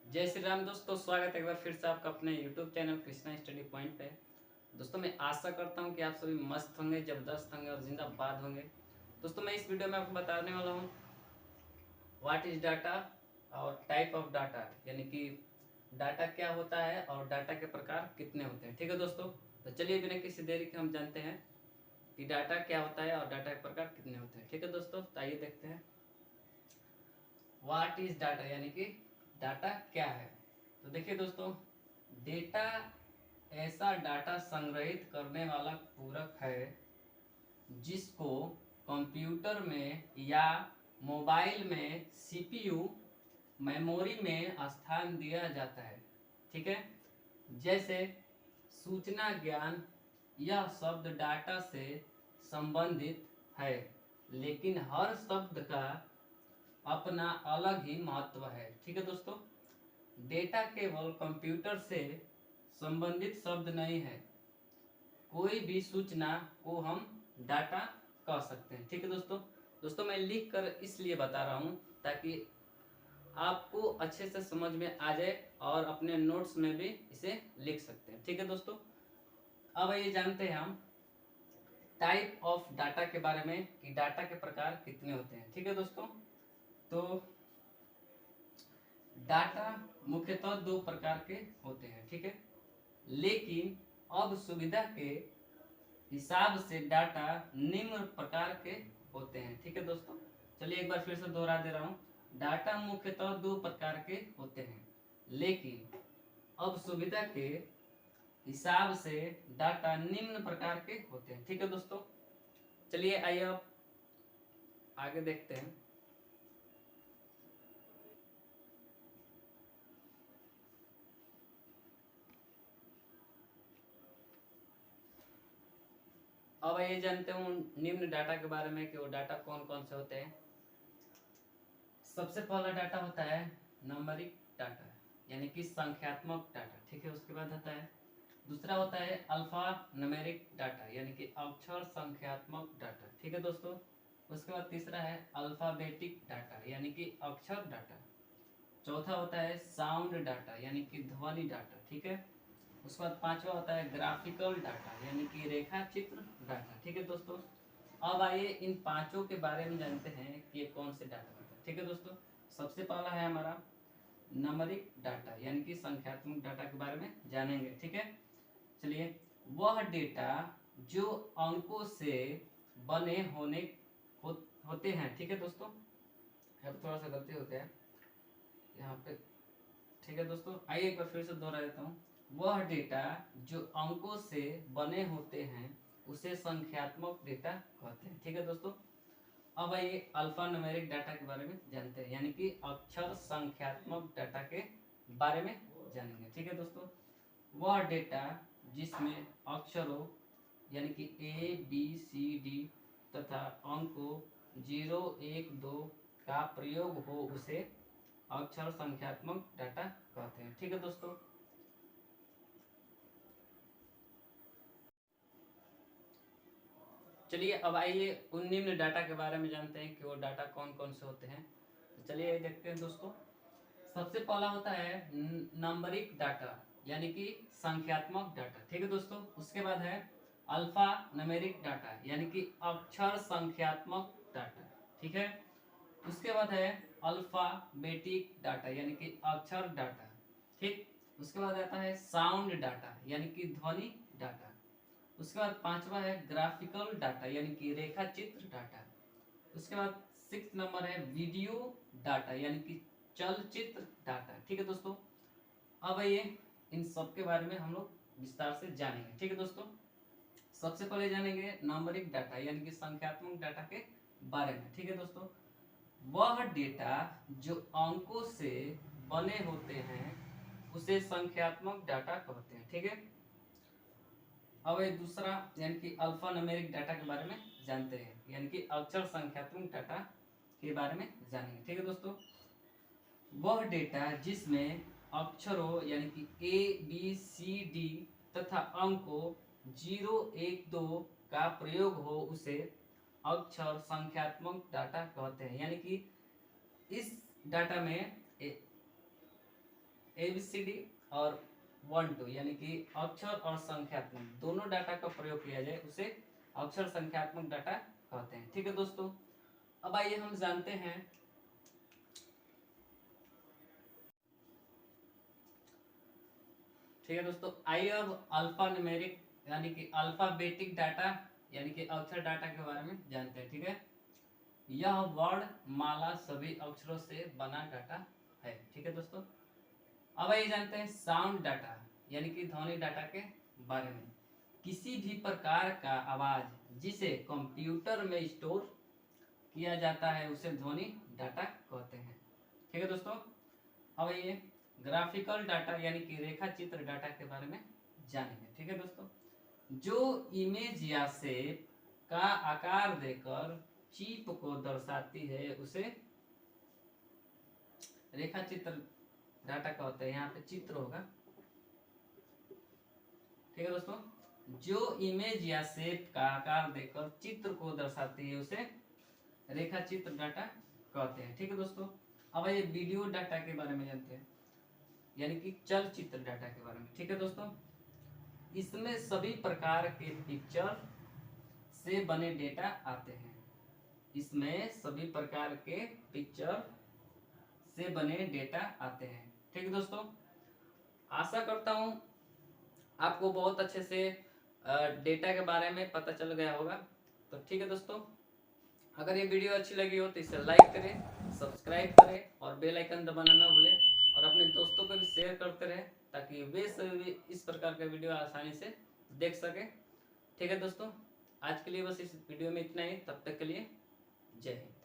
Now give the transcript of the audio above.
जय श्री राम दोस्तों, स्वागत है एक बार फिर से आपका अपने YouTube channel Krishna study point पे। दोस्तों मैं आशा करता हूं कि आप सभी मस्त होंगे, जबरदस्त होंगे और जिंदाबाद होंगे। दोस्तों मैं इस वीडियो में आपको बताने वाला हूं व्हाट इज डाटा और टाइप ऑफ डाटा, यानी कि डाटा क्या होता है और डाटा के प्रकार कितने होते हैं। ठीक है दोस्तों, तो चलिए बिना किसी देरी के हम जानते हैं कि डाटा क्या होता है और डाटा के प्रकार कितने होते हैं। ठीक है दोस्तों, तो आइए देखते हैं व्हाट इज डाटा, यानी कि डाटा क्या है। तो देखिए दोस्तों, डेटा ऐसा डाटा संग्रहित करने वाला पूरक है जिसको कंप्यूटर में या मोबाइल में सीपीयू मेमोरी में स्थान दिया जाता है। ठीक है, जैसे सूचना ज्ञान, यह शब्द डाटा से संबंधित है, लेकिन हर शब्द का अपना अलग ही महत्व है। ठीक है दोस्तों, डेटा केवल कंप्यूटर से संबंधित शब्द नहीं है, कोई भी सूचना को हम डाटा कह सकते हैं। ठीक है दोस्तों मैं लिख कर इसलिए बता रहा हूँ ताकि आपको अच्छे से समझ में आ जाए और अपने नोट्स में भी इसे लिख सकते हैं। ठीक है दोस्तों, अब ये जानते हैं हम टाइप ऑफ डाटा के बारे में कि डाटा के प्रकार कितने होते हैं। ठीक है दोस्तों, तो डाटा मुख्यतः दो प्रकार के होते हैं। ठीक है, लेकिन अब सुविधा के हिसाब से डाटा निम्न प्रकार के होते हैं। ठीक है दोस्तों, चलिए एक बार फिर से दोहरा दे रहा हूँ। डाटा मुख्यतः दो प्रकार के होते हैं, लेकिन अब सुविधा के हिसाब से डाटा निम्न प्रकार के होते हैं। ठीक है दोस्तों, चलिए आइए अब आगे देखते हैं। अब ये जानते हूँ निम्न डाटा के बारे में कि वो डाटा कौन कौन से होते हैं। सबसे पहला डाटा होता है नंबरिक डाटा, यानी कि संख्यात्मक डाटा। ठीक है, उसके बाद आता है दूसरा होता है अल्फा न्यूमेरिक डाटा, यानी कि अक्षर संख्यात्मक डाटा। ठीक है दोस्तों, उसके बाद तीसरा है अल्फाबेटिक डाटा, यानी कि अक्षर डाटा। चौथा होता है साउंड डाटा, यानी कि ध्वनि डाटा। ठीक है, उसके बाद पांचवा होता है ग्राफिकल डाटा, यानी कि रेखा चित्र डाटा। ठीक है दोस्तों, अब आइए इन पांचों के बारे में जानते हैं कि ये कौन से डाटा होता है। ठीक है दोस्तों, सबसे पहला है हमारा नंबरिक डाटा, यानी कि संख्यात्मक डाटा के बारे में जानेंगे। ठीक है, चलिए वह डेटा जो अंकों से बने होते हैं। ठीक है दोस्तों, यहाँ पे थोड़ा सा गलती होता है यहाँ पे। ठीक है दोस्तों, आइए एक बार फिर से दोहरा देता हूँ। वह डेटा जो अंकों से बने होते हैं उसे संख्यात्मक डेटा कहते हैं। ठीक है दोस्तों, अब आइए अल्फा न्यूमेरिक डाटा के बारे में जानते हैं, यानी कि अक्षर संख्यात्मक डाटा के बारे में जानेंगे। ठीक है दोस्तों, वह डेटा जिसमें अक्षरों यानी कि ए बी सी डी तथा अंकों 0 1 2 का प्रयोग हो उसे अक्षर संख्यात्मक डाटा कहते हैं। ठीक है दोस्तों, चलिए अब आइए उन निम्न डाटा के बारे में जानते हैं कि वो डाटा कौन कौन से होते हैं। तो चलिए देखते हैं दोस्तों। सबसे पहला होता है नंबरिक डाटा, यानी कि संख्यात्मक डाटा। ठीक है दोस्तों, उसके बाद है अल्फा न्यूमेरिक डाटा, यानी कि अक्षर संख्यात्मक डाटा। ठीक है, उसके बाद है अल्फाबेटिक डाटा, यानी कि अक्षर डाटा। ठीक, उसके बाद आता है साउंड डाटा, यानी कि ध्वनि डाटा। उसके बाद पांचवा है ग्राफिकल डाटा, यानी कि रेखा चित्र डाटा। उसके बाद 6 नंबर है वीडियो डाटा, यानी कि चलचित्र डाटा। ठीक है दोस्तों, अब ये इन सब के बारे में हम लोग विस्तार से जानेंगे। ठीक है दोस्तों, सबसे पहले जानेंगे नंबरिक डाटा, यानी कि संख्यात्मक डाटा के बारे में। ठीक है दोस्तों, वह डेटा जो अंकों से बने होते हैं उसे संख्यात्मक डाटा कहते हैं। ठीक है, अब ये दूसरा यानी कि अल्फा न्यूमेरिक डाटा के बारे में जानते हैं, यानी कि अक्षर संख्यात्मक डाटा के बारे में जानेंगे। ठीक है दोस्तों, वह डेटा जिसमें अक्षरों यानी कि ए बी सी डी तथा अंकों 0 1 2 का प्रयोग हो उसे अक्षर संख्यात्मक डाटा कहते हैं। यानी कि इस डाटा में ABCD और 1 2 यानी कि अक्षर और संख्यात्मक दोनों डाटा का प्रयोग किया जाए उसे अक्षर संख्यात्मक डाटा कहते हैं। ठीक है दोस्तों, अब आइए हम जानते हैं ठीक है दोस्तों, आइए अब अल्फा न्यूमेरिक यानी कि अल्फाबेटिक डाटा यानी कि अक्षर डाटा के बारे में जानते हैं। ठीक है, यह वर्ण माला सभी अक्षरों से बना डाटा है। ठीक है दोस्तों, अब आइए जानते हैं साउंड डाटा यानी कि ध्वनि डाटा के बारे में। किसी भी प्रकार का आवाज जिसे कंप्यूटर में स्टोर किया जाता है उसे ध्वनि डाटा कहते हैं। ठीक है दोस्तों, अब ये ग्राफिकल डाटा यानी कि रेखा चित्र डाटा के बारे में जानेंगे। ठीक है दोस्तों, जो इमेज या शेप का आकार देकर चिप को दर्शाती है उसे रेखा चित्र डाटा कहते हैं। यहाँ पे चित्र होगा। ठीक है दोस्तों, जो इमेज या शेप का आकार देकर चित्र को दर्शाती है उसे रेखा चित्र डाटा कहते हैं। ठीक है दोस्तों, अब ये वीडियो डाटा के बारे में जानते हैं यानी कि चलचित्र डाटा के बारे में। ठीक है दोस्तों, इसमें सभी प्रकार के पिक्चर से बने डेटा आते हैं। इसमें सभी प्रकार के पिक्चर से बने डेटा आते हैं। ठीक है दोस्तों, आशा करता हूं आपको बहुत अच्छे से डेटा के बारे में पता चल गया होगा। तो ठीक है दोस्तों, अगर ये वीडियो अच्छी लगी हो तो इसे लाइक करें, सब्सक्राइब करें और बेल आइकन दबाना ना भूलें और अपने दोस्तों को भी शेयर करते रहें ताकि वे सभी इस प्रकार का वीडियो आसानी से देख सके। ठीक है दोस्तों, आज के लिए बस इस वीडियो में इतना ही। तब तक के लिए जय हिंद।